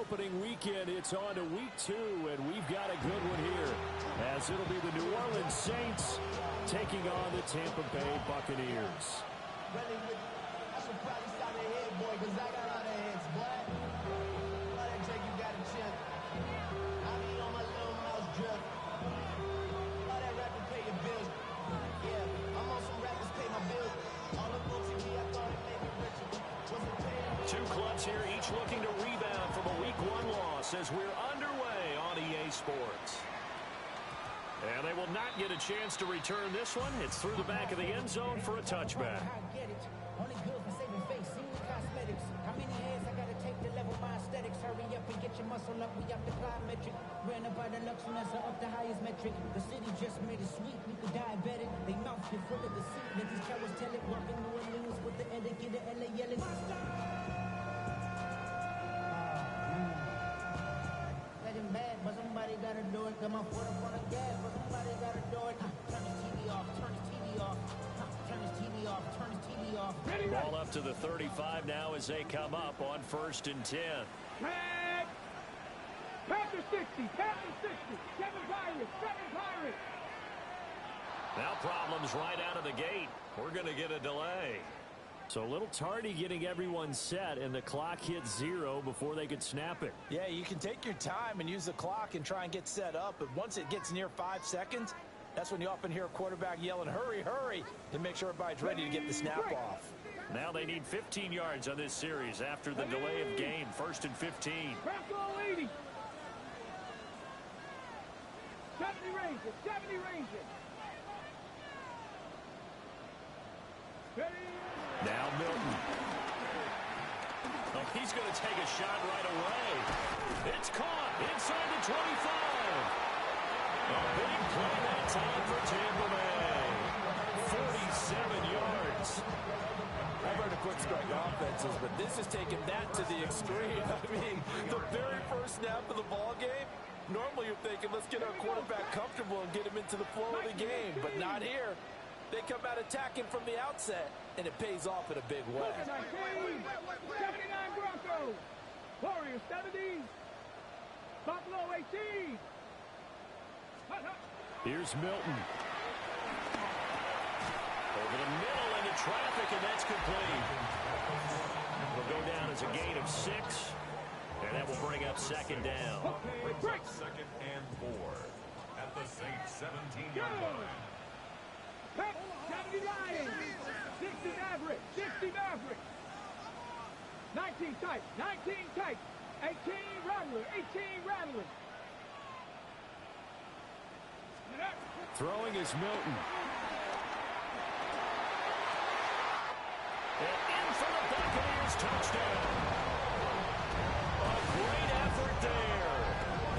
opening weekend. It's on to week 2, and we've got a good one here, as it'll be the New Orleans Saints taking on the Tampa Bay Buccaneers. I should probably stop their head, boy, because I got a lot of heads, boy. Why that Jake, you got a chip? I be on my little mouse drip. Why that rapper pay your bills? Yeah, I'm on some rappers pay my bills. All the books in me, I thought it made me richer. Wasn't paying. Two clubs here, each looking to rebound from a Week 1 loss as we're underway on EA Sports. And they will not get a chance to return this one. It's through the back of the end zone for a touchback. Only good for saving face, senior cosmetics. How many hands I gotta take to level my aesthetics? Hurry up and get your muscle up, we up the plyometric. Ran up by the luxuries up the highest metric. The city just made it sweet, we could diabetic. They mouth get full of the seat, let these cowards tell it. Walking New Orleans with the etiquette of LA yelling. Let him bad, but somebody gotta do it. Come on, foot up on the gas, but somebody gotta do it. Turn his TV off, turn his TV off. Turn his TV off, turn his TV off. Ball up to the 35 now as they come up on 1st and 10. Panther 60, Panther 60, 7 Pirates, 7 Pirates. Now problems right out of the gate. We're going to get a delay. So a little tardy getting everyone set, and the clock hit 0 before they could snap it. Yeah, you can take your time and use the clock and try and get set up, but once it gets near 5 seconds, that's when you often hear a quarterback yelling, hurry, hurry, to make sure everybody's ready to get the snap off. Now they need 15 yards on this series after the delay of game. 1st and 15. Bronco 80. 70 Rangers, 70 Rangers. Now Milton. Oh, he's going to take a shot right away. It's caught inside the 25. A big play that time for Tampa Bay. 47 yards. I've heard of quick strike offenses, but this is taking that to the extreme. I mean, the very first snap of the ball game, normally you're thinking, let's get our quarterback comfortable and get him into the flow of the game, but not here. They come out attacking from the outset, and it pays off in a big way. 79 Broncos. Warriors 70. Buffalo 18. Here's Milton. Over the middle into traffic, and that's complete. Will go down as a gain of 6, and that will bring up 2nd down. Second and 4 at the Saints 17-yard line. 70 Lions. 60 Mavericks. 60 Mavericks. 19 tight. 19 tight. 18 Rattler. 18 Rattler. Throwing is Milton. And in for the Buccaneers touchdown. A great effort there.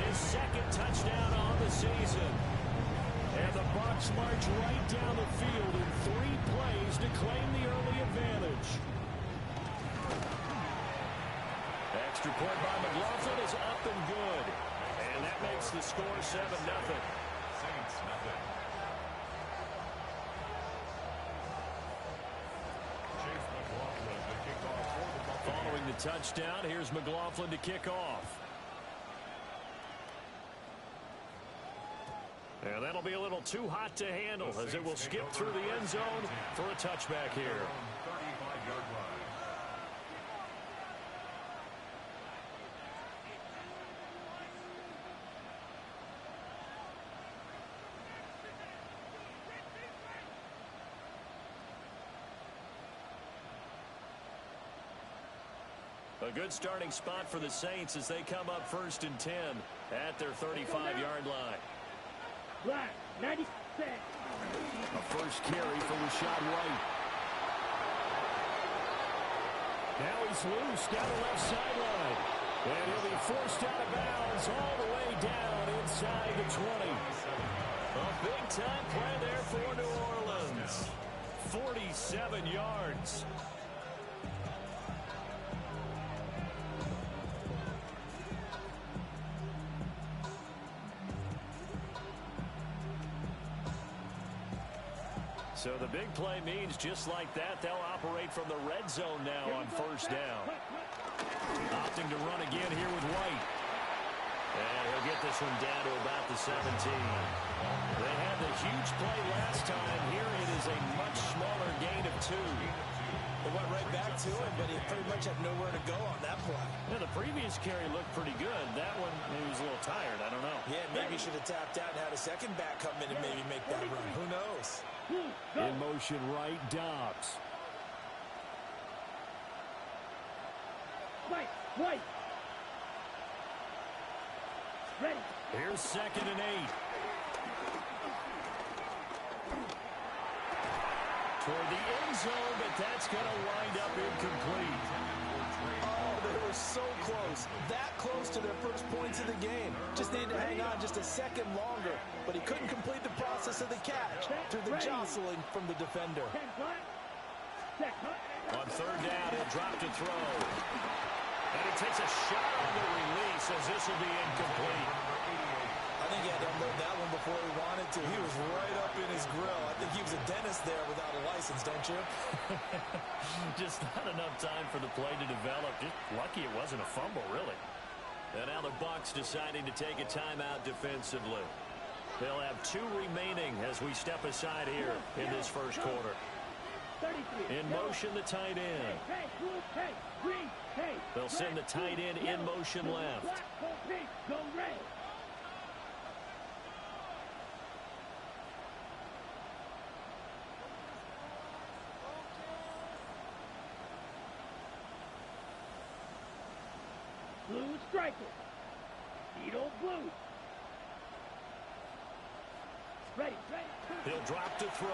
His 2nd touchdown on the season. And the Bucs march right down the field in 3 plays to claim the early advantage. Extra point by McLaughlin is up and good. And that makes the score 7-0. Saints nothing. Chase McLaughlin to kick off for the Buccaneers. Following the touchdown, here's McLaughlin to kick off. And that'll be a little too hot to handle as it will skip through the end zone for a touchback here. 35-yard line. A good starting spot for the Saints as they come up 1st and 10 at their 35-yard line. Black, 96. A first carry for Rashad White. Now he's loose down the left sideline. And he'll be forced out of bounds all the way down inside the 20. A big-time play there for New Orleans. 47 yards. So the big play means just like that, they'll operate from the red zone now on 1st down. Opting to run again here with White. this one down to about the 17. They had the huge play last time. Here it is a much smaller gain of 2. They went right back to him, but he pretty much had nowhere to go on that play. Yeah, the previous carry looked pretty good. That one, he was a little tired. I don't know. Yeah, maybe he should have tapped out and had a second back come in and maybe make that run. Who knows? In motion right, Dobbs. Wait. Ready. Here's 2nd and 8. Toward the end zone, but that's going to wind up incomplete. Oh, they were so close. That close to their first points of the game. Just needed to hang on just a second longer, but he couldn't complete the process of the catch through the jostling from the defender. On 3rd down, he'll drop to throw. And he takes a shot on the release as this will be incomplete. I think he had to unload that one before he wanted to. He was right up in his grill. I think he was a dentist there without a license, don't you? Just not enough time for the play to develop. Just lucky it wasn't a fumble, really. And now the Bucs deciding to take a timeout defensively. They'll have 2 remaining as we step aside here in this first quarter. In motion, the tight end. They'll send the tight end in motion left. Blue striker. Tito Blue. Ready. He'll drop to throw.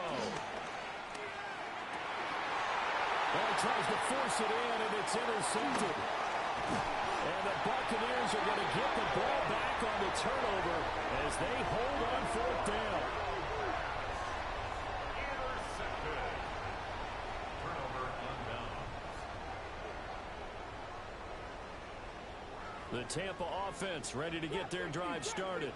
Well, he tries to force it in, and it's intercepted. And the Buccaneers are going to get the ball back on the turnover as they hold on 4th down. Intercepted. Turnover on downs. The Tampa offense ready to get their drive started.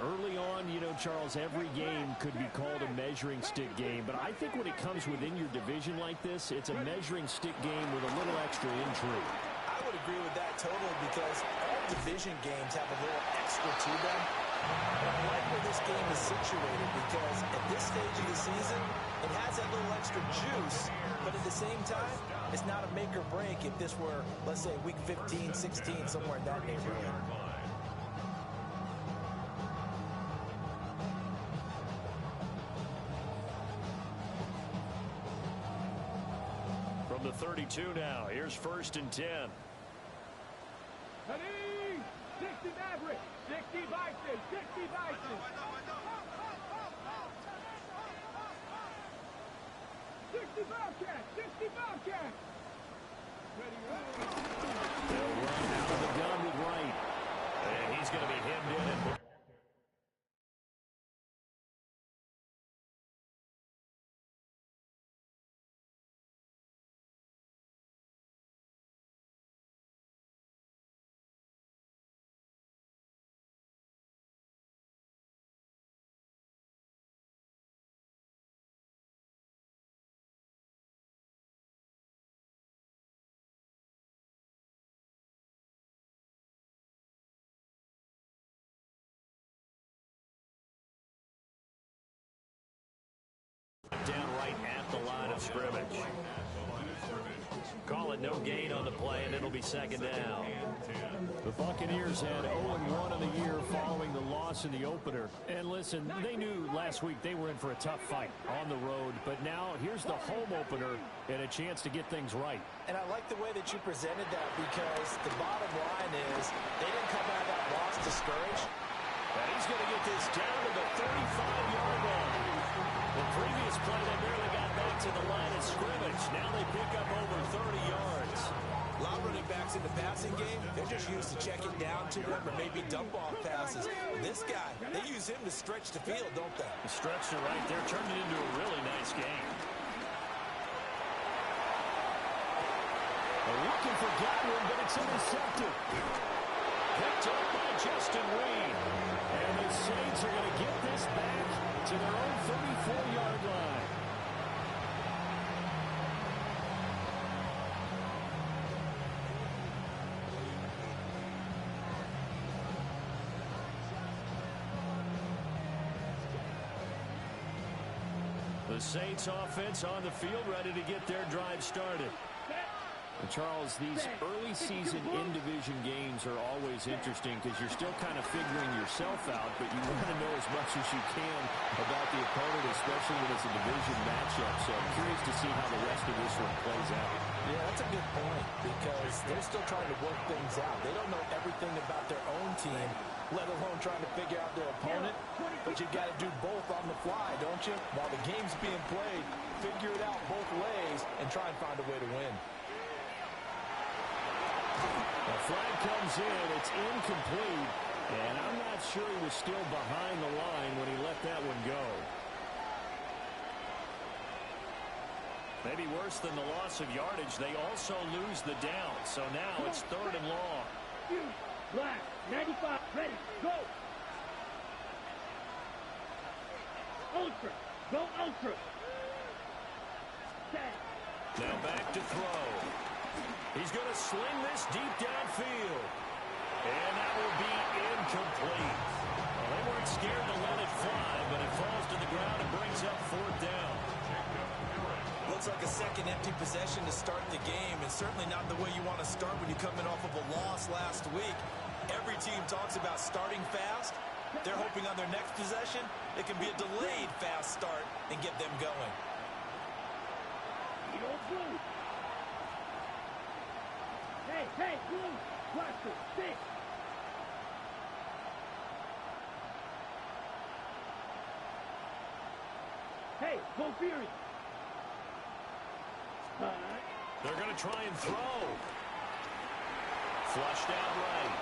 Early on, you know, Charles, every game could be called a measuring stick game. But I think when it comes within your division like this, it's a measuring stick game with a little extra intrigue. I would agree with that totally because all division games have a little extra to them. But I like where this game is situated because at this stage of the season, it has that little extra juice. But at the same time, it's not a make or break if this were, let's say, week 15, 16, somewhere in that neighborhood. From the 32 now, here's 1st and 10. Ready. 60 Maverick. 60 Bison. 60 Bison. 60 Bobcat. 60 Bobcat. Ready. They'll run out of the gun with Wright. And he's going to be hemmed in and down right at the line of scrimmage. Call it no gain on the play, and it'll be 2nd down. The Buccaneers had 0-1 on the year following the loss in the opener. And listen, they knew last week they were in for a tough fight on the road. But now here's the home opener and a chance to get things right. And I like the way that you presented that because the bottom line is they didn't come out of that loss discouraged. And he's going to get this down to the 35-yard line. The previous play, they barely got back to the line of scrimmage. Now they pick up over 30 yards. A lot of running backs in the passing game, they're just used to checking down to them or maybe dump-off passes. This guy, they use him to stretch the field, don't they? The stretch to right there turned it into a really nice game. They're looking for Godwin, but it's intercepted. Picked up by Justin Reed. And the Saints are going to get this back to their own 34-yard line. The Saints offense on the field, ready to get their drive started. And Charles, these early season in-division games are always interesting because you're still kind of figuring yourself out, but you want to know as much as you can about the opponent, especially when it's a division matchup. So I'm curious to see how the rest of this one plays out. Yeah, that's a good point because they're still trying to work things out. They don't know everything about their own team, let alone trying to figure out their opponent. But you got to do both on the fly, don't you? While the game's being played, figure it out both ways and try and find a way to win. The flag comes in. It's incomplete. And I'm not sure he was still behind the line when he let that one go. Maybe worse than the loss of yardage, they also lose the down. So now it's 3rd and long. Black, 95, ready, go! Ultra, go ultra! Now back to throw. He's going to sling this deep downfield. And that will be incomplete. Well, they weren't scared to let it fly, but it falls to the ground and brings up 4th down. Looks like a second empty possession to start the game, and certainly not the way you want to start when you're coming off of a loss last week. Every team talks about starting fast. They're hoping on their next possession, it can be a delayed fast start and get them going. Hey, blue, cluster, 6. Hey, go Fury. They're going to try and throw. Flushed out right.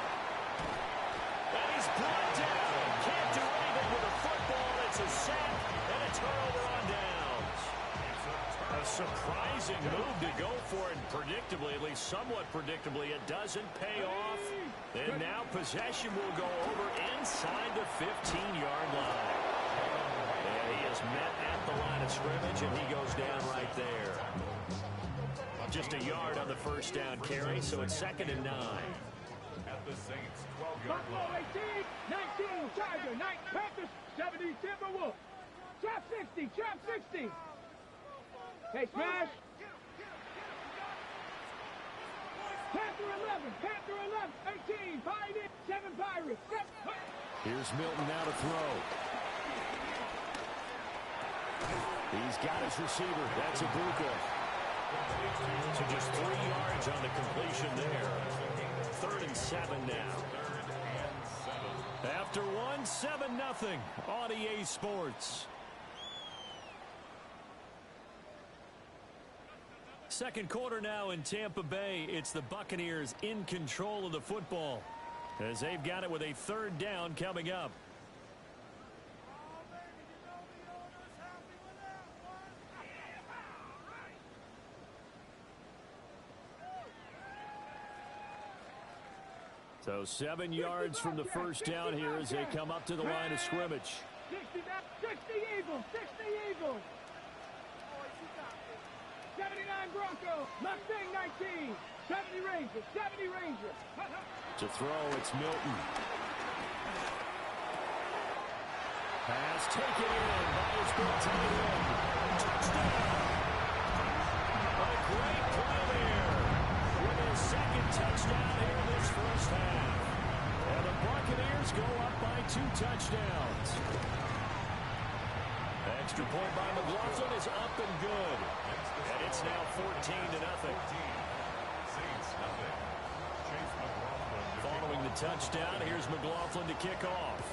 And he's brought down. Can't do anything with a football. It's a sack and a turnover on downs. A surprising move to go for it predictably, at least somewhat predictably. It doesn't pay off. And now possession will go over inside the 15-yard line. And he is met at the line of scrimmage, and he goes down right there. Just a yard on the first down carry, so it's 2nd and 9. At the Saints' 12-yard Buffalo line. 18, 19, Tiger, 9, Panthers, 70, Timberwolves. Trap 60, trap 60. Hey, smash. Panther 11, Panther 11, 18, Pioneer, 7 Pirates, 7. Here's Milton now to throw. He's got his receiver. That's Ibuka. So just 3 yards on the completion there. 3rd and 7 now. After one, 7-0 on EA Sports. Second quarter now in Tampa Bay. It's the Buccaneers in control of the football as they've got it with a 3rd down coming up. So 7 yards from the first down here as they come up to the line of scrimmage. 60 Eagles, 60 Eagles. 79 Broncos, Mustang 19, 70 Rangers, 70 Rangers. To throw, it's Milton. Pass taken in by his good tight end. Touchdown! A great play there with his 2nd touchdown here in this first half. And the Buccaneers go up by 2 touchdowns. Extra point by McLaughlin is up and good. And it's now 14-0. Saints nothing. Chase McLaughlin. Following the touchdown, here's McLaughlin to kick off.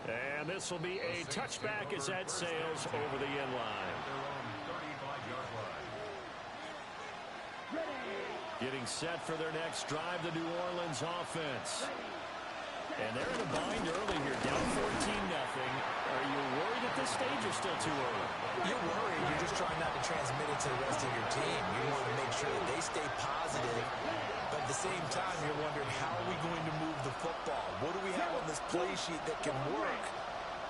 And this will be a touchback as that sails over the end line. Their own 35-yard line. Getting set for their next drive, the New Orleans offense. And they're in a bind early here, down 14-0. Are you worried at this stage or still too early? You're worried. You're just trying not to transmit it to the rest of your team. You want to make sure that they stay positive. But at the same time, you're wondering, how are we going to move the football? What do we have on this play sheet that can work?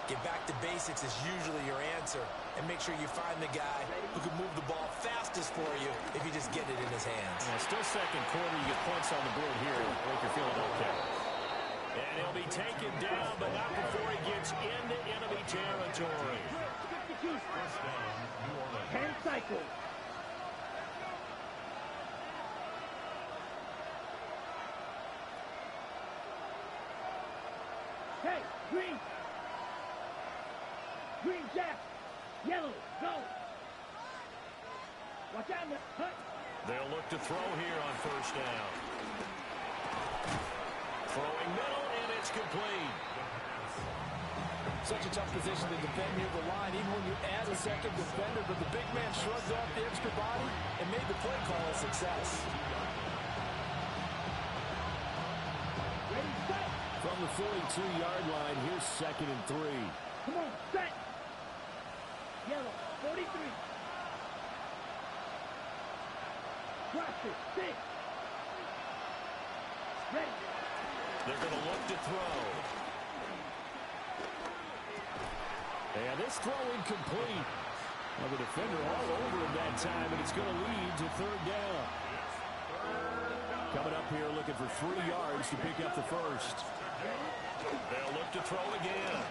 Get back to basics is usually your answer. And make sure you find the guy who can move the ball fastest for you if you just get it in his hands. Still second quarter, you get points on the board here. I think you're feeling okay. And he'll be taken down, but not before he gets into enemy territory. 10 cycles. Hey, green. Green jack. Yellow, go. Watch out, hut. They'll look to throw here on first down. Throwing middle, and it's complete. Such a tough position to defend near the line, even when you add a second defender, but the big man shrugged off the extra body and made the play call a success. Ready, set. From the 42-yard line, here's 2nd and 3. Come on, set. Yellow, 43. Cross it, 6. Ready. They're going to look to throw. And this throw incomplete. Well, the defender all over him that time, and it's going to lead to 3rd down. Coming up here looking for 3 yards to pick up the first. They'll look to throw again.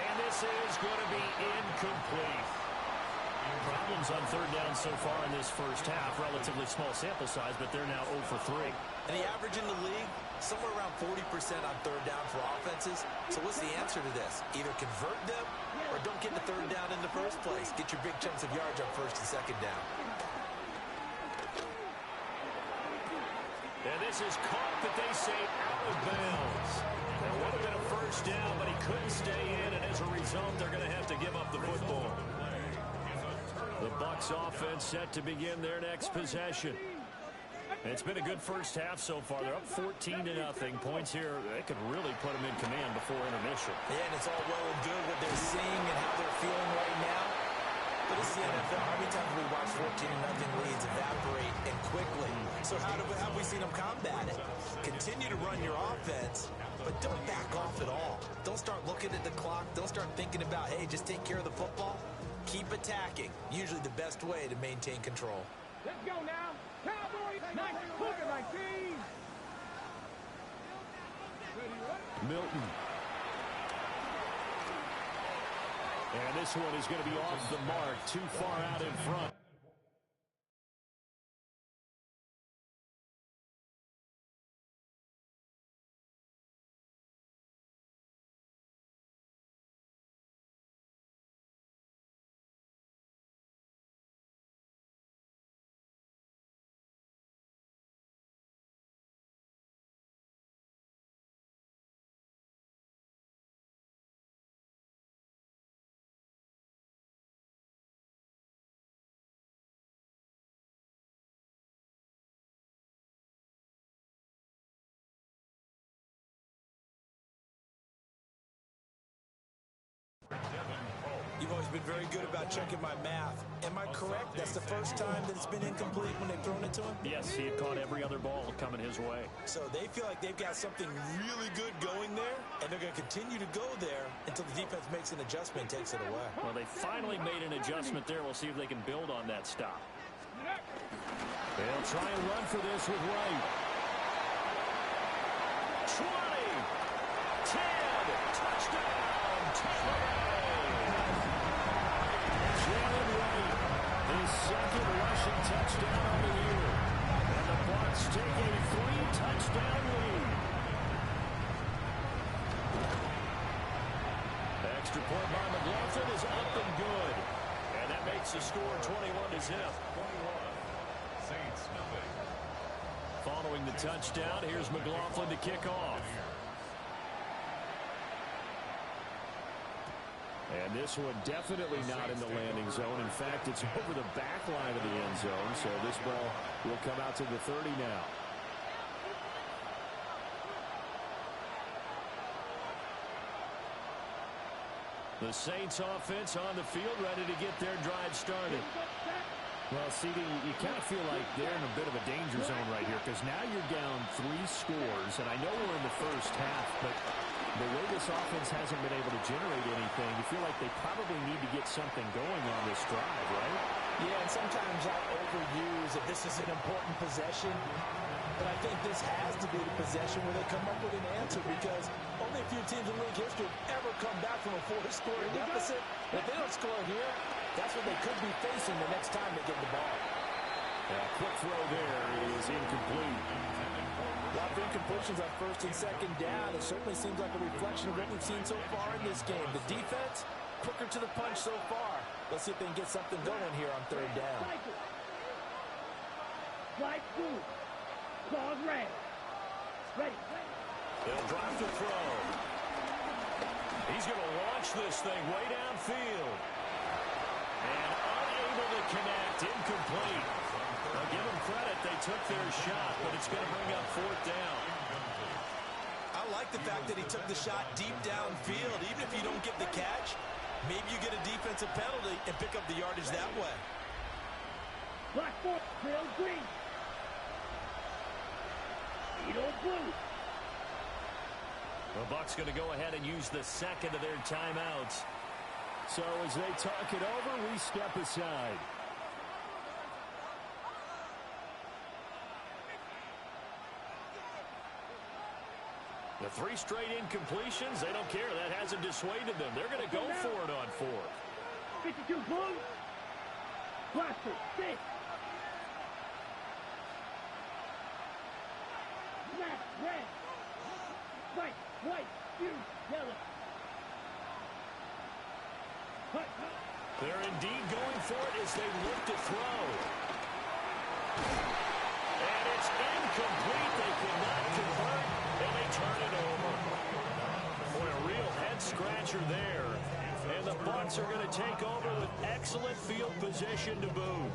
And this is going to be incomplete. Problems on 3rd down so far in this first half. Relatively small sample size, but they're now 0 for 3. And the average in the league, somewhere around 40% on 3rd down for offenses. So what's the answer to this? Either convert them or don't get the 3rd down in the first place. Get your big chunks of yards on 1st and 2nd down. And this is caught, but they say out of bounds. That would have been a first down, but he couldn't stay in, and as a result, they're going to have to give up the football. The Bucs offense set to begin their next possession. It's been a good first half so far. They're up 14-0. Points here, they could really put them in command before intermission. Yeah, and it's all well and good what they're seeing and how they're feeling right now. But it's the NFL. How many times have we watched 14-0 leads evaporate and quickly? So how have we seen them combat it? Continue to run your offense, but don't back off at all. Don't start looking at the clock. Don't start thinking about, hey, just take care of the football. Keep attacking. Usually the best way to maintain control. Let's go now. Cowboys, 19, 19. Milton. And this one is going to be off the mark, too far out in front. You've always been very good about checking my math. Am I correct? That's the first time that it's been incomplete when they've thrown it to him? Yes, he had caught every other ball coming his way. So they feel like they've got something really good going there, and they're going to continue to go there until the defense makes an adjustment and takes it away. Well, they finally made an adjustment there. We'll see if they can build on that stop. They'll try and run for this with Wright. 20, 10, touchdown, Tampa Bay. Jalen Wright, his 2nd rushing touchdown of the year. And the Bucs take a 3-touchdown lead. Extra point by McLaughlin is up and good. And that makes the score 21-0. Saints nothing. Following the touchdown, here's McLaughlin to kick off. And this one definitely not in the landing zone. In fact, it's over the back line of the end zone, so this ball will come out to the 30 now. The Saints offense on the field, ready to get their drive started. Well, CD, you kind of feel like they're in a bit of a danger zone right here because now you're down 3 scores, and I know we're in the first half, but the way this offense hasn't been able to generate anything, you feel like they probably need to get something going on this drive, right? Yeah, and sometimes I overuse that this is an important possession. But I think this has to be the possession where they come up with an answer, because only a few teams in league history have ever come back from a 4-score deficit. If they don't score here, that's what they could be facing the next time they get the ball. Quick throw there is incomplete. A lot of incompletions on first and second down. It certainly seems like a reflection of what we've seen so far in this game. The defense, quicker to the punch so far. Let's see if they can get something going here on third down. Flight 2. Claws red. Ready. They'll drive to throw. He's going to launch this thing way downfield. And unable to connect. Incomplete. I'll give them credit. They took their shot, but it's going to bring up fourth down. I like the fact that he took the shot deep downfield. Even if you don't get the catch, maybe you get a defensive penalty and pick up the yardage that way. Black 4. Field green. Blue. The Bucs going to go ahead and use the second of their timeouts. So as they talk it over, we step aside. The 3 straight incompletions, they don't care. That hasn't dissuaded them. They're going to go for it on fourth. 52 blue. Blaster 6. Black, red, white, white, blue, yellow. They're indeed going for it as they look to throw. And it's incomplete. They cannot convert, and they turn it over. Boy, a real head-scratcher there. And the Bucs are going to take over with excellent field position to boot.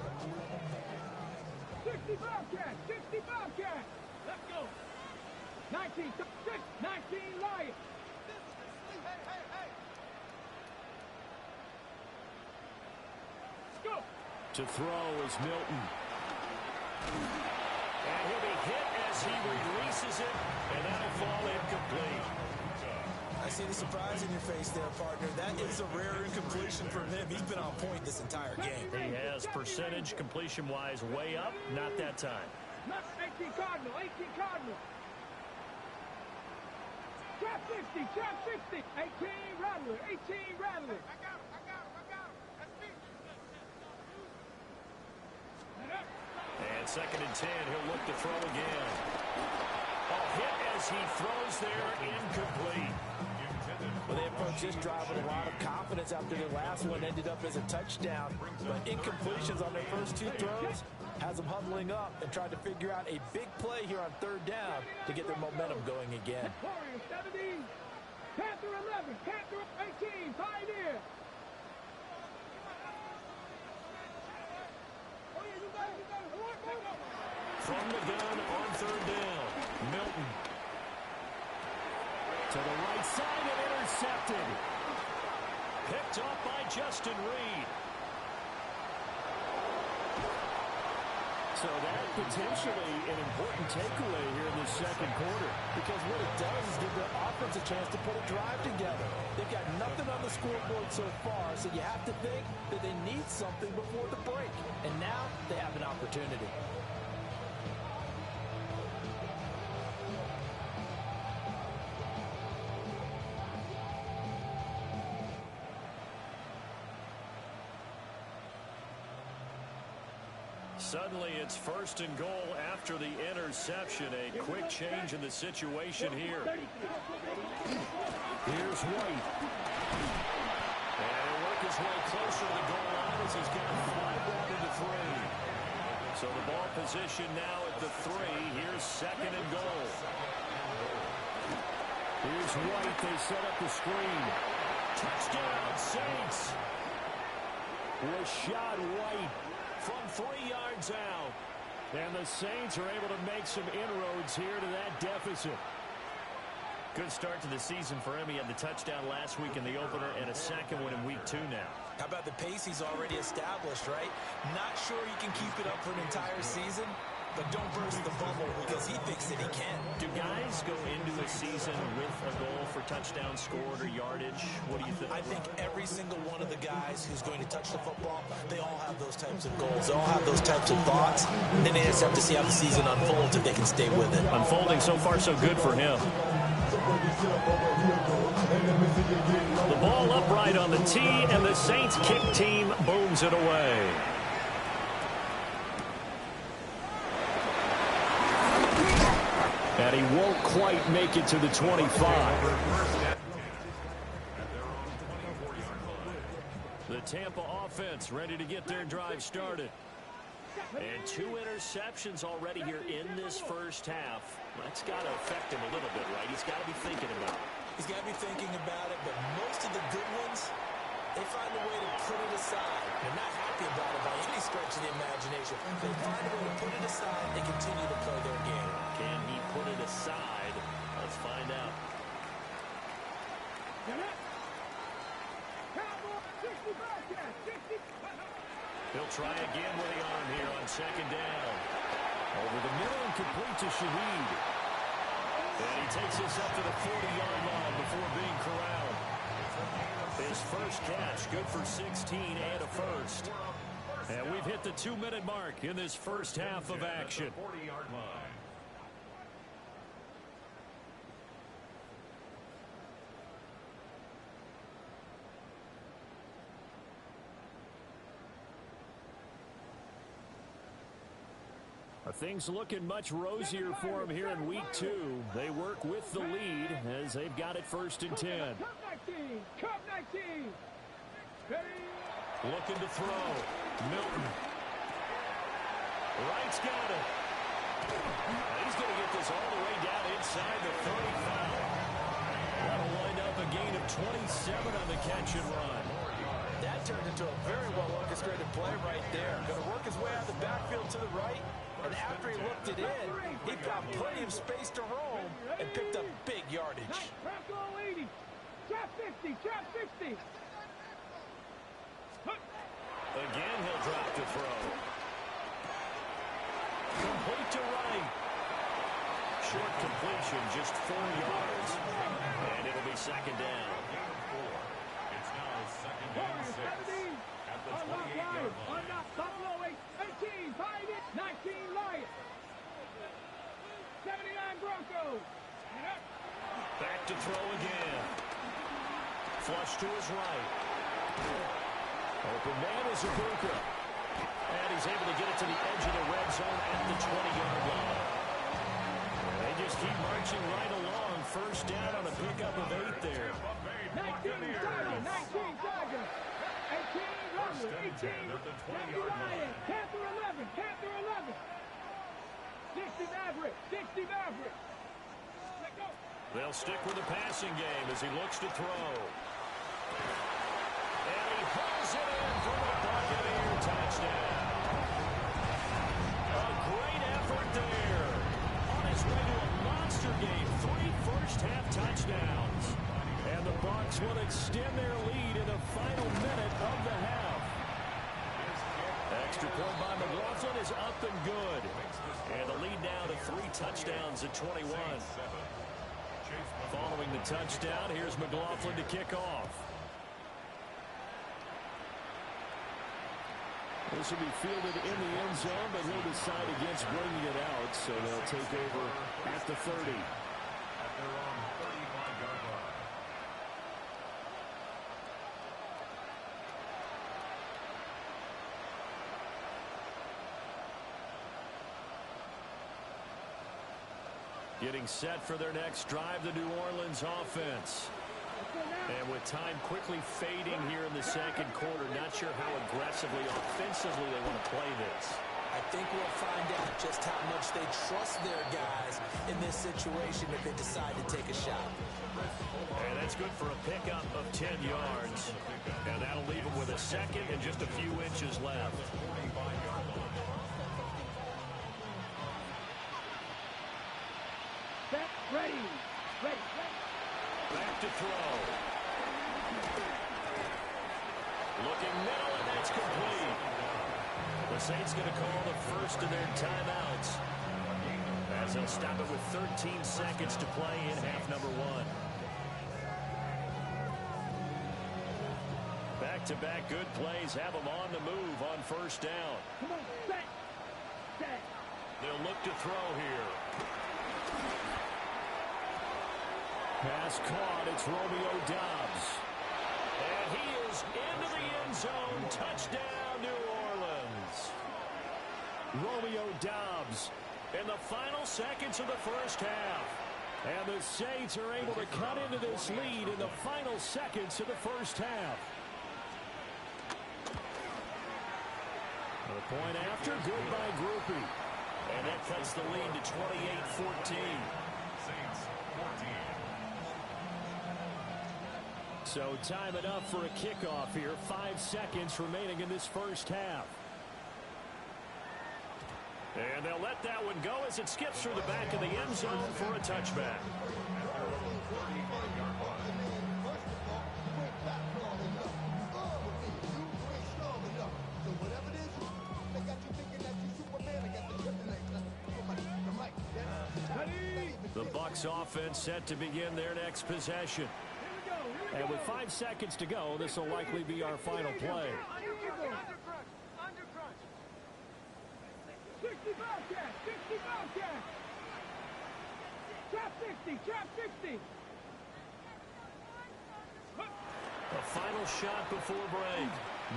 60 Bobcat, 60 Bobcat. Let's go. 19, 19 Lions. Let's go. To throw is Milton. And he'll be hit as he releases it, and that'll fall incomplete. I see the surprise in your face there, partner. That is a rare incompletion from him. He's been on point this entire game. He has percentage completion-wise way up, not that time. 18 Cardinal, 18 Cardinal. Trap 60, trap 60. 18 Rattler, 18 Rattler. I got him. That's me. And second and 10, he'll look to throw again. Hit as he throws there, incomplete. Well, they approached this drive with a lot of confidence after their last one ended up as a touchdown. But incompletions on their first 2 throws has them huddling up and trying to figure out a big play here on third down to get their momentum going again. Warrior 17, Panther 11, Panther 18, Pioneer. From the gun on third down, Milton. To the right side and intercepted. Picked off by Justin Reed. So that potentially an important takeaway here in the second quarter. Because what it does is give their offense a chance to put a drive together. They've got nothing on the scoreboard so far, so you have to think that they need something before the break. And now they have an opportunity. Suddenly it's first and goal after the interception. A quick change in the situation here. Here's White. And he'll work his way closer to the goal line as he's got 5 down into 3. So the ball position now at the 3. Here's second and goal. Here's White. They set up the screen. Touchdown, Saints. Rashad White. From 3 yards out. And the Saints are able to make some inroads here to that deficit. Good start to the season for him. He had the touchdown last week in the opener and a second one in week 2 now. How about the pace he's already established, right? Not sure he can keep it up for an entire season, but don't burst the bubble because he thinks that he can. Do guys go into a season with a goal for touchdowns scored or yardage? What do you think? I think every single one of the guys who's going to touch the football, they all have those types of goals. They all have those types of thoughts. And then they just have to see how the season unfolds if they can stay with it. Unfolding so far so good for him. The ball upright on the tee, and the Saints kick team booms it away. And he won't quite make it to the 25. The Tampa offense ready to get their drive started. And 2 interceptions already here in this first half. That's got to affect him a little bit, right? He's got to be thinking about it. He's got to be thinking about it, but most of the good ones, they find a way to put it aside. They're not happy about it by any stretch of the imagination. They find a way to put it aside and continue to play their game. Can he put it aside? Let's find out. He'll try again with the arm here on second down. Over the middle and complete to Shaheed. And he takes this up to the 40-yard line before being corralled. His first catch, good for 16 and a first. And we've hit the 2-minute mark in this first half of action. 40-yard line. Things looking much rosier for him here in week 2. They work with the lead as they've got it 1st and 10. Looking to throw. Milton. Wright's got it. He's going to get this all the way down inside the 35. That'll wind up a gain of 27 on the catch and run. That turned into a very well-orchestrated play right there. Going to work his way out of the backfield to the right. And after he looked it in, he got plenty of space to roam and picked up big yardage. Trap goal 80. Trap 50. Trap 60. Again, he'll drop to throw. Complete to Wright. Short completion, just 4 yards. And it'll be second down. It's now second and 6 at the 28-yard line. Unlock Buffalo 18. Pioneer 19. Lions. 79 Broncos. Back to throw again. Flush to his right. Open man is Ibuka. And he's able to get it to the edge of the red zone at the 20-yard line. They just keep marching right along. First down on a pickup of 8 there. 19 Tiger. 19 Tiger. 18 Rumble. 18 Lion. Panther 11. Panther 11. 60 Maverick. 60 Maverick. Let go. They'll stick with the passing game as he looks to throw. And he pulls it in for the Buccaneer touchdown. A great effort there. On his way to a monster game, 3 first-half touchdowns. And the Bucs will extend their lead in the final minute of the half. Extra point by McLaughlin is up and good. And the lead now to 3 touchdowns at 21. Following the touchdown, here's McLaughlin to kick off. This will be fielded in the end zone, but he'll decide against bringing it out, so they'll take over at the 30. At their own 35-yard line. Getting set for their next drive, the New Orleans offense. And with time quickly fading here in the second quarter, not sure how aggressively, offensively they want to play this. I think we'll find out just how much they trust their guys in this situation if they decide to take a shot. And that's good for a pickup of 10 yards. And that'll leave them with a second and just a few inches left. Set. Ready. Ready. Back to throw. Looking middle, and that's complete. The The Saints going to call the first of their timeouts, as they'll stop it with 13 seconds to play in half number one. Back-to-back good plays have them on the move on first down. Come on, set. They'll look to throw here. Pass caught. It's Romeo Doubs. And he is into the end zone. Touchdown, New Orleans. Romeo Doubs in the final seconds of the first half. And the Saints are able to cut into this lead in the final seconds of the first half. The point after, good by Grupe. And that cuts the lead to 28-14. Saints 14. So time it up for a kickoff here. 5 seconds remaining in this first half. And they'll let that one go as it skips through the back of the end zone for a touchback. The Bucs offense set to begin their next possession. And with 5 seconds to go, this will likely be our final play. 60 Bobcat, 60 Bobcat. Trap 60, trap 60. A final shot before break.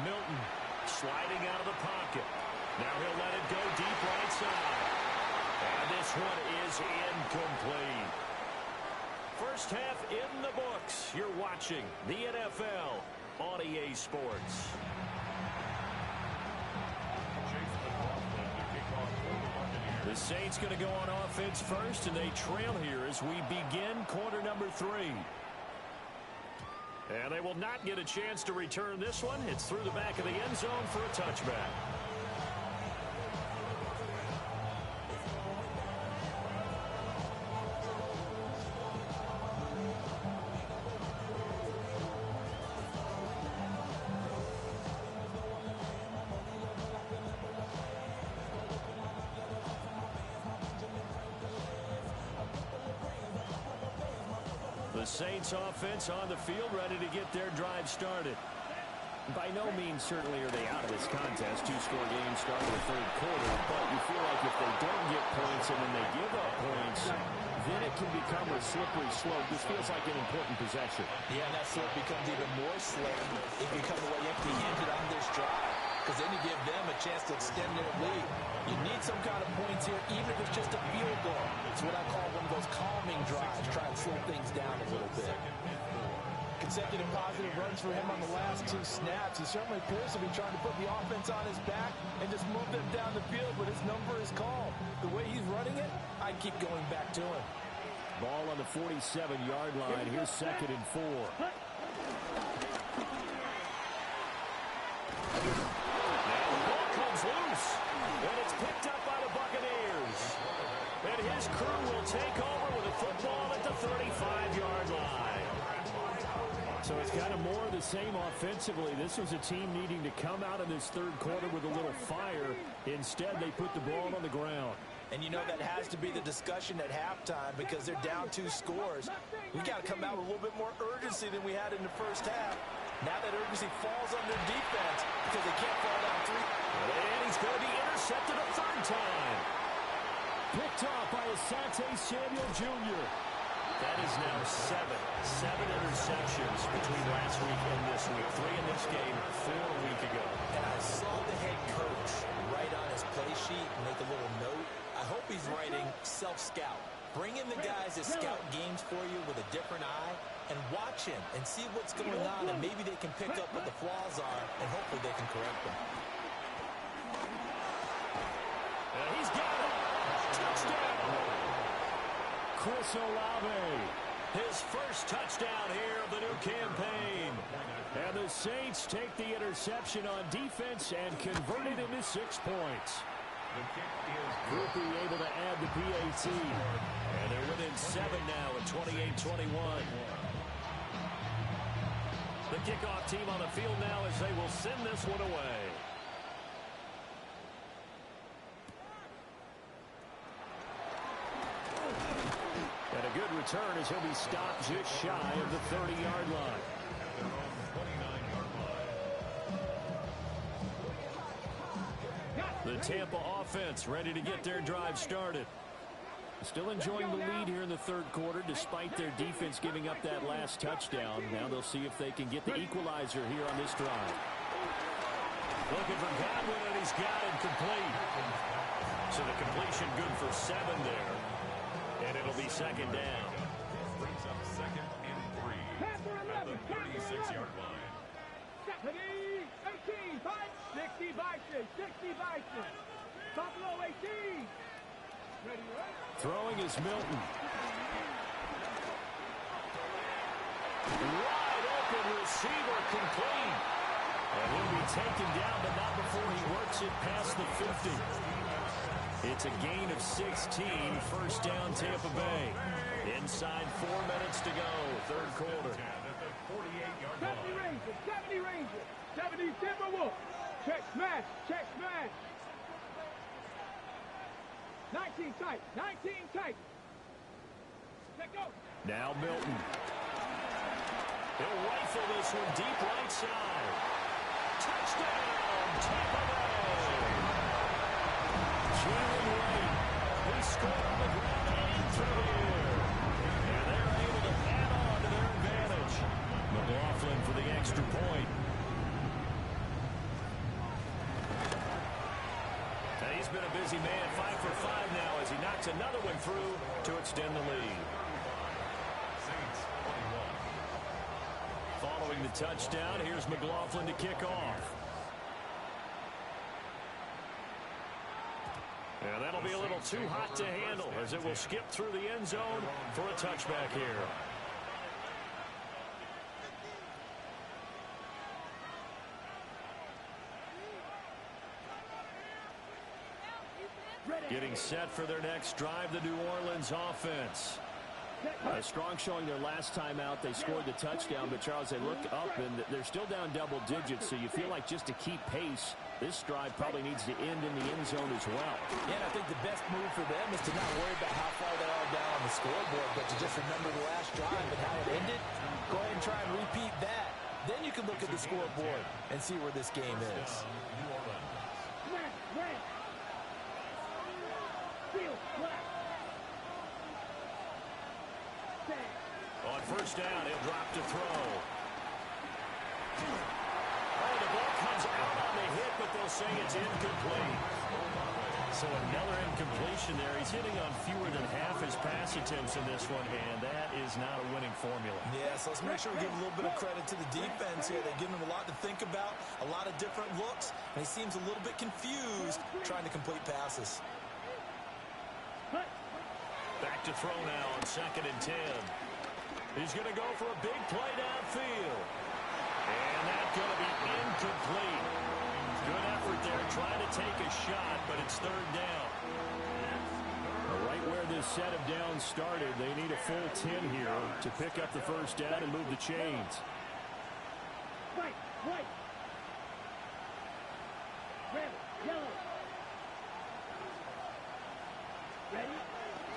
Milton sliding out of the pocket. Now he'll let it go deep right side. And this one is incomplete. First half in the books. You're watching the NFL on EA Sports. The Saints going to go on offense first, and they trail here as we begin quarter number 3. And they will not get a chance to return this one. It's through the back of the end zone for a touchback. The Saints offense on the field, ready to get their drive started. By no means certainly are they out of this contest. 2-score game start of the third quarter, but you feel like if they don't get points and then they give up points, then it can become a slippery slope. This feels like an important possession. Yeah, and that slope becomes even more slippery if you come away empty-handed on this drive, because then you give them a chance to extend their lead. You need some kind of points here, even if it's just a field goal. It's what I call one of those calming drives, try and slow things down a little bit. Consecutive positive runs for him on the last 2 snaps. He certainly appears to be trying to put the offense on his back and just move them down the field, but his number is called. The way he's running it, I'd keep going back to him. Ball on the 47-yard line. Here's 2nd and 4. Loose, and it's picked up by the Buccaneers. And his crew will take over with a football at the 35-yard line. So it's kind of more of the same offensively. This was a team needing to come out in this third quarter with a little fire. Instead, they put the ball on the ground. And you know that has to be the discussion at halftime because they're down 2 scores. We got to come out with a little bit more urgency than we had in the first half. Now that urgency falls on their defense because they can't fall down 3. And he's going to be intercepted a third time. Picked off by Asante Samuel Jr. That is now 7 interceptions between last week and this week. 3 in this game, 4 a week ago. And I saw the head coach write on his play sheet and make a little note. I hope he's writing self-scout. Bring in the guys that scout games for you with a different eye and watch him and see what's going on, and maybe they can pick up what the flaws are, and hopefully they can correct them. And he's got it. Touchdown. Chris Olave. His first touchdown here of the new campaign. And the Saints take the interception on defense and convert it into 6 points. The kick is Grupe able to add the PAT. And they're within 7 now at 28-21. The kickoff team on the field now as they will send this one away. return as he'll be stopped just shy of the 30-yard line. At their own 29-yard line. The Tampa offense ready to get their drive started. Still enjoying the lead here in the third quarter despite their defense giving up that last touchdown. Now they'll see if they can get the equalizer here on this drive. Looking for Godwin, and he's got it complete. So the completion good for 7 there. And it'll be second down. Brings up 2nd and 3 at the 36-yard line. 18, 5, 60 Bison, 60 Bison. Buffalo 18. Ready, right? Throwing is Milton. Wide open receiver complete. And he'll be taken down, but not before he works it past the 50. It's a gain of 16, first down Tampa Bay. Inside 4 minutes to go, third quarter. At the 48-yard 70 line. Rangers, 70 Rangers, 70 Timberwolves. Check smash, check smash. 19 tight, 19 tight. Let go. Now Milton. He'll rifle this one deep right side. Touchdown, Tampa Bay. Jalen Wright, he scored on the ground and through the air. And they're able to add on to their advantage. McLaughlin for the extra point. And he's been a busy man, 5 for 5 now as he knocks another one through to extend the lead. Saints 21. Following the touchdown, here's McLaughlin to kick off. And that'll be a little too hot to handle as it will skip through the end zone for a touchback here. Getting set for their next drive, the New Orleans offense. A strong showing their last time out. They scored the touchdown, but Charles, they look up and they're still down double digits, so you feel like just to keep pace, this drive probably needs to end in the end zone as well. Yeah, and I think the best move for them is to not worry about how far they are down on the scoreboard, but to just remember the last drive and how it ended. Go ahead and try and repeat that. Then you can look at the scoreboard and see where this game is. New Orleans. Smash, smash. Field, flat. On first down, he'll drop to throw. Oh, the ball comes out on the hit, but they'll say it's incomplete. So another incompletion there. He's hitting on fewer than half his pass attempts in this one, and that is not a winning formula. Yeah, so let's make sure we give a little bit of credit to the defense here. They've given him a lot to think about, a lot of different looks, and he seems a little bit confused trying to complete passes. Back to throw now on 2nd and 10. He's going to go for a big play downfield. And that's going to be incomplete. Good effort there trying to take a shot, but it's third down. Right where this set of downs started, they need a full 10 here to pick up the first down and move the chains. White, white. Red, yellow. Ready?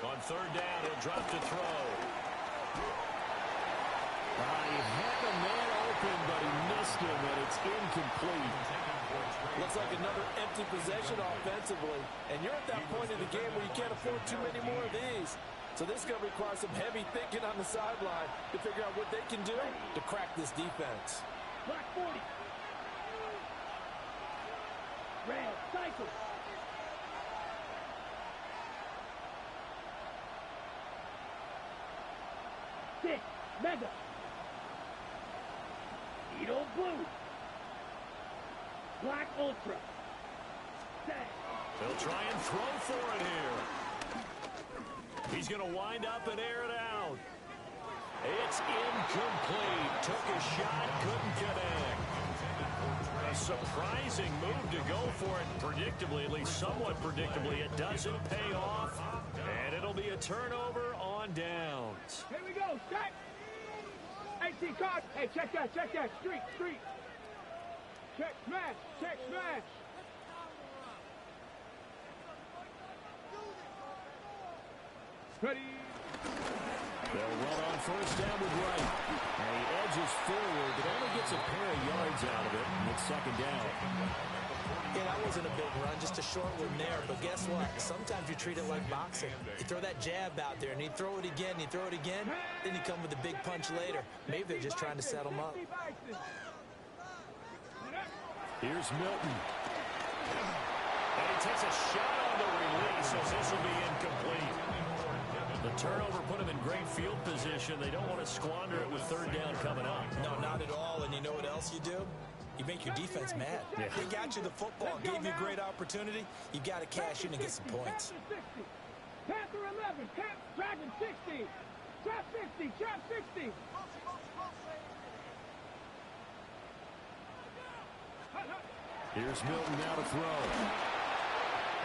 On third down, he'll drop to throw. He had the man open, but he missed him, and it's incomplete. Looks like another empty possession offensively. And you're at that point in the game where you can't afford too many more of these. So this is going to require some heavy thinking on the sideline to figure out what they can do to crack this defense. Black 40. Red, cycle. Six, mega. Edo blue. Black ultra. Set. He'll try and throw for it here. He's going to wind up and air it out. It's incomplete. Took a shot, couldn't connect. A surprising move to go for it. Predictably, at least somewhat predictably, it doesn't pay off. And it'll be a turnover on downs. Here we go. Set. 18 card. Hey, check that, check that. Street, street. Check smash, check smash. Ready. They'll run on first down with Wright. And he edges forward, but only gets a pair of yards out of it. And it's second down. Yeah, that wasn't a big run, just a short one there. But guess what? Sometimes you treat it like boxing. You throw that jab out there, and you throw it again, you throw it again, then you come with a big punch later. Maybe they're just trying to set them up. Here's Milton. And he takes a shot on the release as this will be incomplete. The turnover put him in great field position. They don't want to squander it with third down coming up. No, not at all. And you know what else you do? You make your defense mad. Yeah. They got you the football, gave you a great opportunity. You got to cash in and get some points. Panther 11, Dragon 60, trap 50, trap 60. Here's Milton now to throw.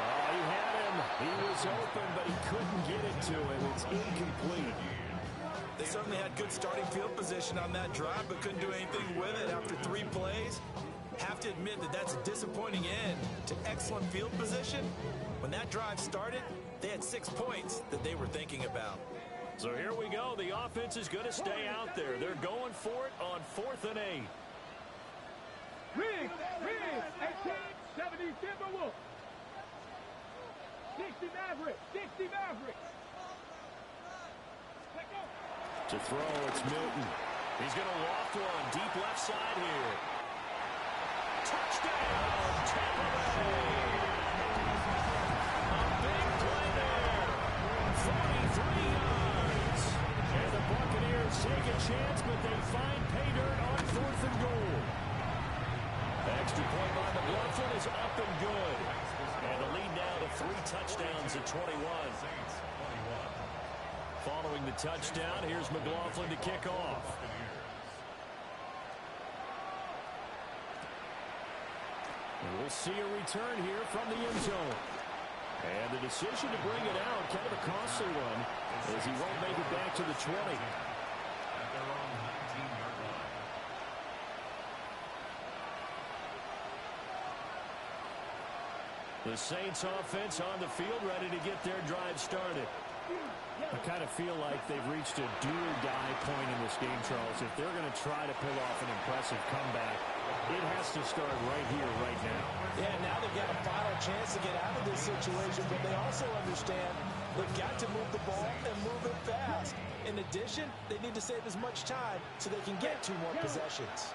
Oh, he had him. He was open, but he couldn't get it to him. It's incomplete. They certainly had good starting field position on that drive, but couldn't do anything with it after 3 plays. Have to admit that that's a disappointing end to excellent field position. When that drive started, they had 6 points that they were thinking about. So here we go. The offense is going to stay out there. They're going for it on 4th and 8. Riggs, 18, 70 Timberwolves. 60 Mavericks, 60 Mavericks. To throw, it's Milton. He's going to loft one deep left side here. Touchdown, Tampa Bay. A big play there. 43 yards. And the Buccaneers take a chance, but they find pay dirt on 4th and goal. Extra point by McLaughlin is up and good. And the lead now to 3 touchdowns at 21. Following the touchdown, here's McLaughlin to kick off. And we'll see a return here from the end zone. And the decision to bring it out, kind of a costly one, as he won't make it back to the 20. At their own 19-yard line. The Saints offense on the field, ready to get their drive started. I kind of feel like they've reached a do-or-die point in this game, Charles. If they're going to try to pull off an impressive comeback, it has to start right here, right now. Yeah, now they've got a final chance to get out of this situation, but they also understand they've got to move the ball and move it fast. In addition, they need to save as much time so they can get 2 more possessions.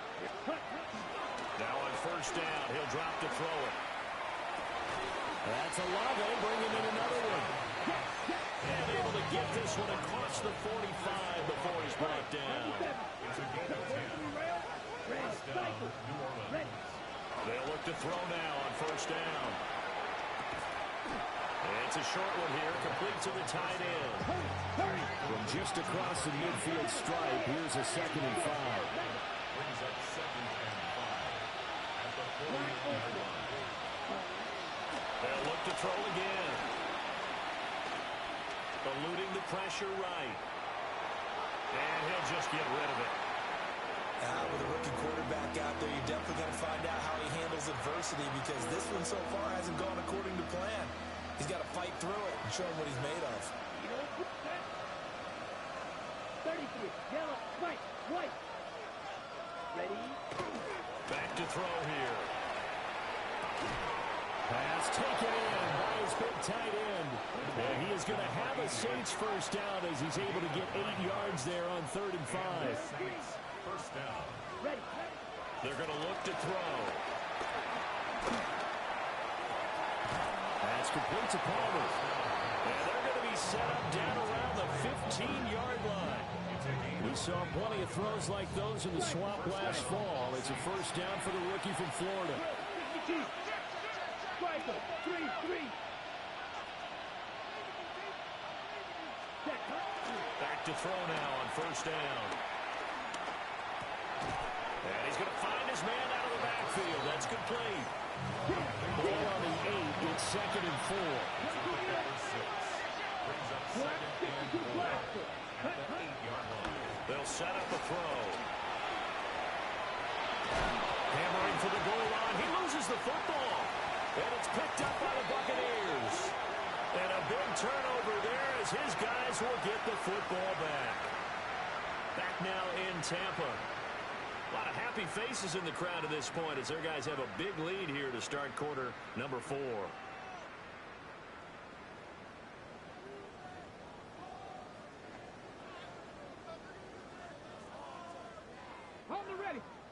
Now on first down, he'll drop to throw it. That's Olave bringing in another one. And able to get this one across the 45 before he's brought down. It's a gain of 10. First down, New Orleans. They'll look to throw now on first down. It's a short one here, complete to the tight end. From just across the midfield stripe, here's a 2nd and 5. Brings up 2nd and 5. At the 48-yard line. They'll look to throw again. Eluding the pressure right. And he'll just get rid of it. With a rookie quarterback out there, you're definitely going to find out how he handles adversity, because this one so far hasn't gone according to plan. He's got to fight through it and show him what he's made of. 33, yellow, white. Ready? Back to throw here. Pass taken in by his big tight end. And he is going to have a Saints first down as he's able to get 8 yards there on 3rd and 5. First down. Ready. They're going to look to throw. That's complete to Palmer. And they're going to be set up down around the 15-yard line. We saw plenty of throws like those in the swamp last fall. It's a first down for the rookie from Florida. Striker, 3-3. Back to throw now on first down. And he's going to find his man out of the backfield. That's complete. Ball on the 8. It's 2nd and 4. Brings up 2nd and 4. At the 8-yard line. They'll set up a throw. Hammering for the goal line. He loses the football. And it's picked up by the Buccaneers. And a big turnover there as as his guys will get the football back. Back now in Tampa. A lot of happy faces in the crowd at this point as their guys have a big lead here to start quarter number 4.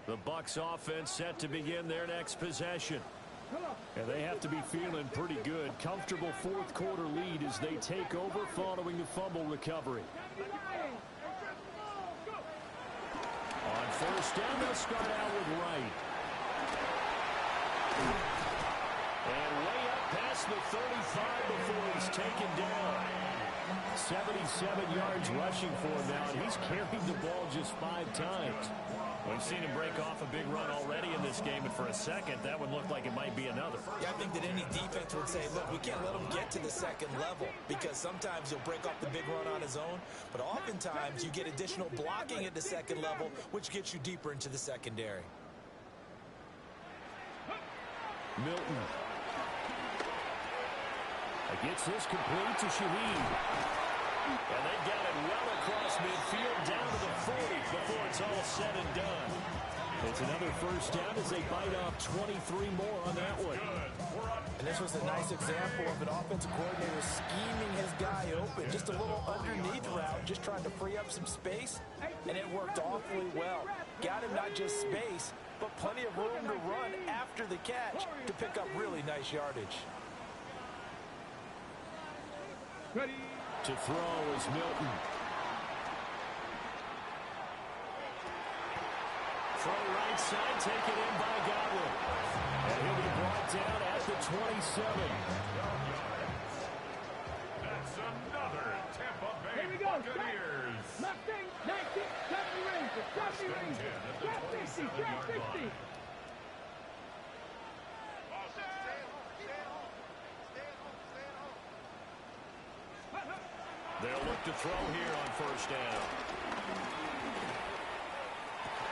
The Bucs offense set to begin their next possession. And they have to be feeling pretty good. Comfortable fourth quarter lead as they take over following the fumble recovery. On first down, they'll start out with Wright. And way up past the 35 before he's taken down. 77 yards rushing for him now, and he's carried the ball just 5 times. We've seen him break off a big run already in this game, and for a second, that would look like it might be another. Yeah, I think that any defense would say, look, we can't let him get to the second level because sometimes he'll break off the big run on his own, but oftentimes you get additional blocking at the second level, which gets you deeper into the secondary. Milton. Gets this complete to Shaheed. And they got it well across midfield down to the 40 before it's all said and done. It's another first down as they bite off 23 more on that one. And this was a nice example of an offensive coordinator scheming his guy open. Just a little underneath route, just trying to free up some space, and it worked awfully well. Got him not just space, but plenty of room to run after the catch to pick up really nice yardage. Ready. To throw is Milton. Throw right side, taken in by Godwin. And he'll be brought down at the 27. That's another Tampa Bay Here we go. Buccaneers. Mustang 19, 70 Rangers, 70 Rangers. Drop 60, drop 60. They'll look to throw here on first down.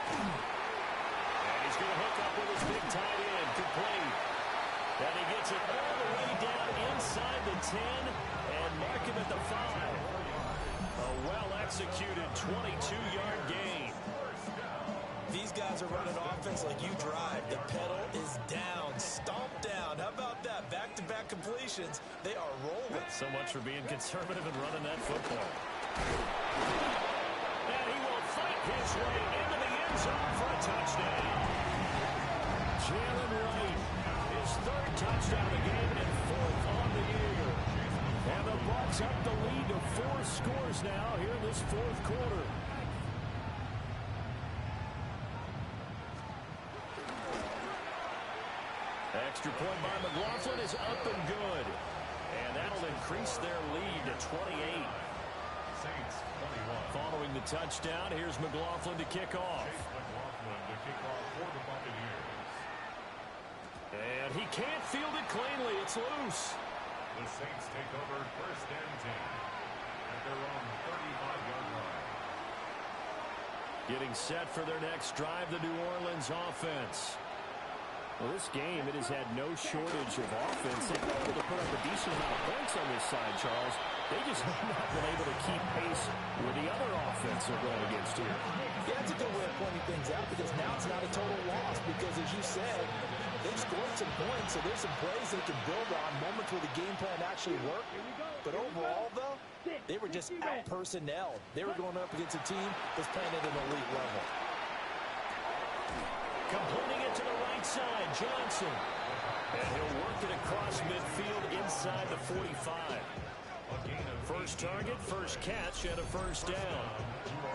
And he's going to hook up with his big tight end, complete. And he gets it all the way down inside the 10 and mark him at the 5. A well-executed 22-yard gain. These guys are running offense like you drive. The pedal is down, stomped down. How about that? Back-to-back completions. They are rolling. So much for being conservative and running that football. And he will fight his way into the end zone for a touchdown. Jalen Wright. His third touchdown of the game and 4th on the year. And the Bucs up the lead to 4 scores now here in this fourth quarter. Extra point by McLaughlin is up and good. And that'll increase their lead to 28. Saints 21. Following the touchdown, here's McLaughlin to kick off. Chase McLaughlin to kick off for the Buccaneers. And he can't field it cleanly. It's loose. The Saints take over first and 10 at their own 35-yard line. Getting set for their next drive, the New Orleans offense. Well, this game, it has had no shortage of offense. They've been able to put up a decent amount of points on this side, Charles. They just have not been able to keep pace with the other offense they're going against here. Yeah, that's a good way of pointing things out because now it's not a total loss because, as you said, they've scored some points, so there's some plays they can build on, moments where the game plan actually worked. But overall, though, they were just out-personnel. They were going up against a team that's playing at an elite level. Completing it to the right side, Johnson. And he'll work it across midfield inside the 45. First target, first catch, and a first down.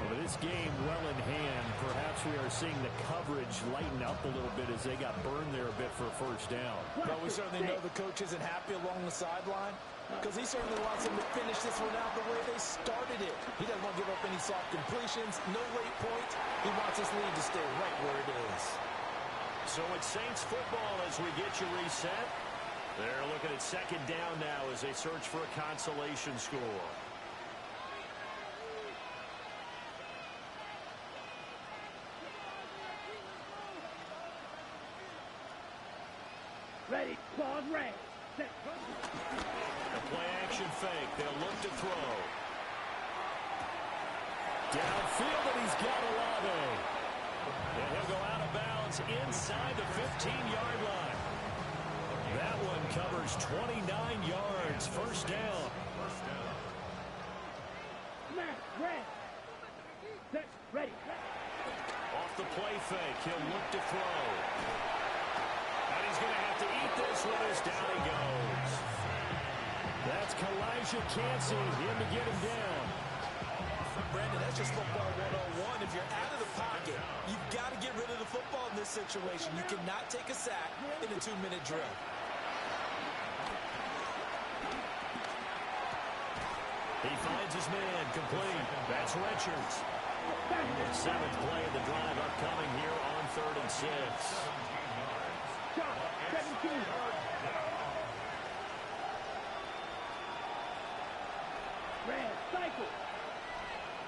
Well, this game well in hand. Perhaps we are seeing the coverage lighten up a little bit as they got burned there a bit for a first down. Well, we certainly know the coach isn't happy along the sideline because he certainly wants them to finish this one out the way they started it. He doesn't want to give up any soft completions, no late points. He wants this lead to stay right where it is. So it's Saints football as we get you reset. They're looking at second down now as they search for a consolation score. Ready, pause, red. Set. A play action fake. They'll look to throw. Downfield, and he's got Olave. And he'll go out of bounds inside the 15-yard line. That one covers 29 yards. First down. Red. Set. Ready. Off the play fake. He'll look to throw. And he's going to have to eat this one as down he goes. That's Kalijah Cansey in to get him down. Brandon, that's just football 101. If you're out of the pocket, you've got to get rid of the football in this situation. You cannot take a sack in a 2-minute drill. He finds his man complete. That's Richards. Seventh play of the drive upcoming here on 3rd and 6. Shot. 17. Red. Cycle.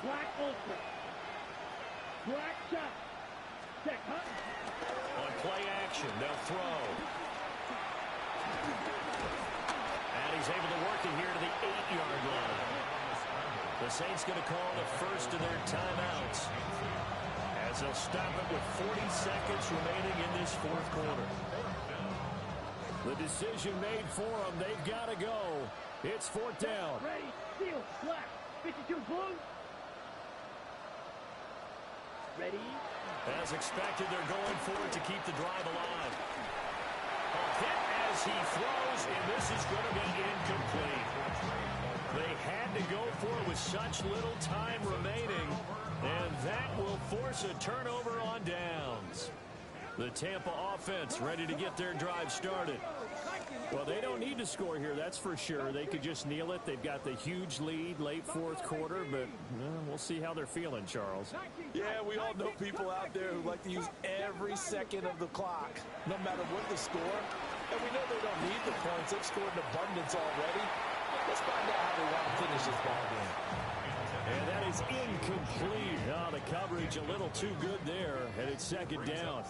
Black ultra. Black shot. Check. Hunt. On play action, they'll throw. And he's able to work it here to the 8-yard line. The Saints going to call the first of their timeouts as they'll stop it with 40 seconds remaining in this fourth quarter. The decision made for them. They've got to go. It's 4th down. Ready. Seal. Black. 52 blue. Ready. As expected, they're going for it to keep the drive alive. A hit as he throws, and this is going to be incomplete. They had to go for it with such little time remaining, and that will force a turnover on downs. The Tampa offense ready to get their drive started. Well, they don't need to score here, that's for sure. They could just kneel it. They've got the huge lead late fourth quarter, but we'll see how they're feeling, Charles. Yeah, we all know people out there who like to use every second of the clock, no matter what the score. And we know they don't need the points. They've scored in abundance already. Let's find out how they want to finish this ball game. And that is incomplete. Oh, the coverage a little too good there, and it's 2nd down.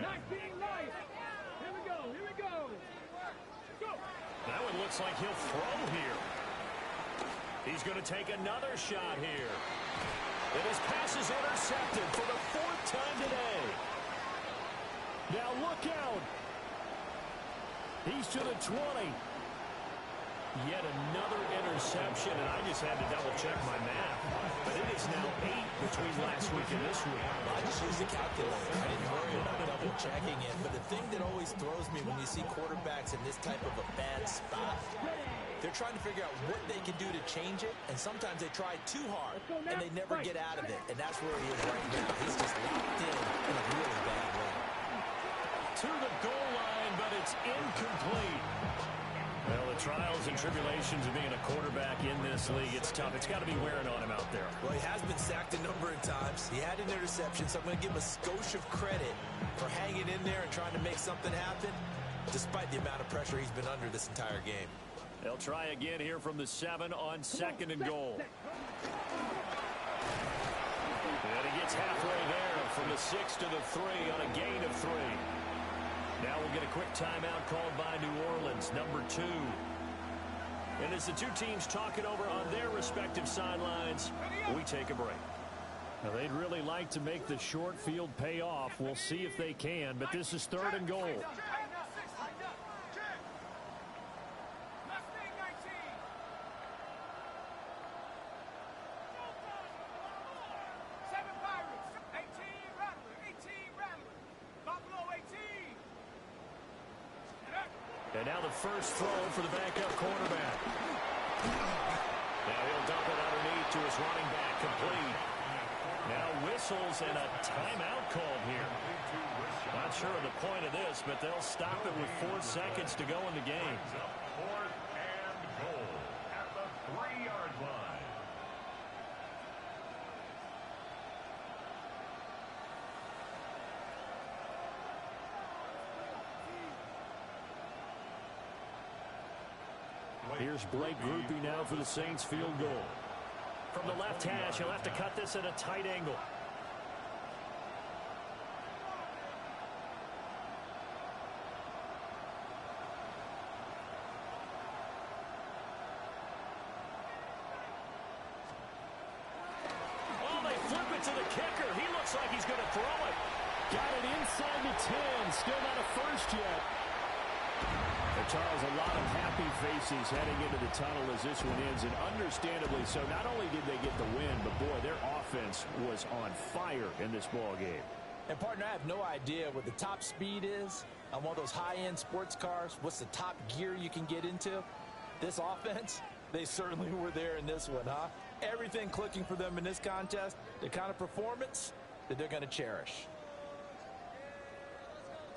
19 Lions. Here we go. Here we go. Go. That one looks like he'll throw here. He's going to take another shot here. And his pass is intercepted for the 4th time today. Now look out. He's to the 20. Yet another interception, and I just had to double-check my math. But it is now 8 between last week and this week. I just used a calculator. I didn't worry about double-checking it. But the thing that always throws me when you see quarterbacks in this type of a bad spot, they're trying to figure out what they can do to change it, and sometimes they try too hard, and they never get out of it. And that's where he is right now. He's just locked in a really bad way. To the goal line, but it's incomplete. Well, the trials and tribulations of being a quarterback in this league, it's tough. It's got to be wearing on him out there. Well, he has been sacked a number of times. He had an interception, so I'm going to give him a skosh of credit for hanging in there and trying to make something happen, despite the amount of pressure he's been under this entire game. They'll try again here from the 7 on 2nd and goal. And he gets halfway there from the 6 to the 3 on a gain of 3. Now we'll get a quick timeout called by New Orleans, number 2. And as the two teams talk it over on their respective sidelines, we take a break. Now, they'd really like to make the short field pay off. We'll see if they can, but this is 3rd and goal. And now the first throw for the backup quarterback. Now he'll dump it underneath to his running back, complete. Now whistles and a timeout called here. Not sure of the point of this, but they'll stop it with 4 seconds to go in the game. 4th and goal at the 3-yard line. Here's Blake Grupe now for the Saints field goal. From the left hash, he'll have to cut this at a tight angle. looks like he's going to throw it. Got it inside the 10. Still not a first yet. And Charles, a lot of happy faces heading into the tunnel as this one ends, and understandably so. Not only did they get the win, but boy, their offense was on fire in this ball game. And partner, I have no idea what the top speed is on one of those high-end sports cars. What's the top gear you can get into? This offense, they certainly were there in this one, huh? Everything clicking for them in this contest, the kind of performance that they're going to cherish.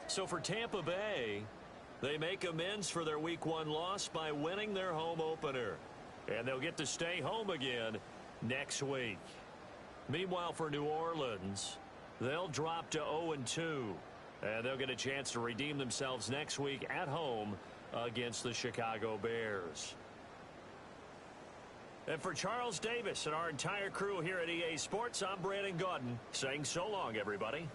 So for Tampa Bay, they make amends for their Week 1 loss by winning their home opener. And they'll get to stay home again next week. Meanwhile, for New Orleans, they'll drop to 0-2. And they'll get a chance to redeem themselves next week at home against the Chicago Bears. And for Charles Davis and our entire crew here at EA Sports, I'm Brandon Gaudin saying so long, everybody.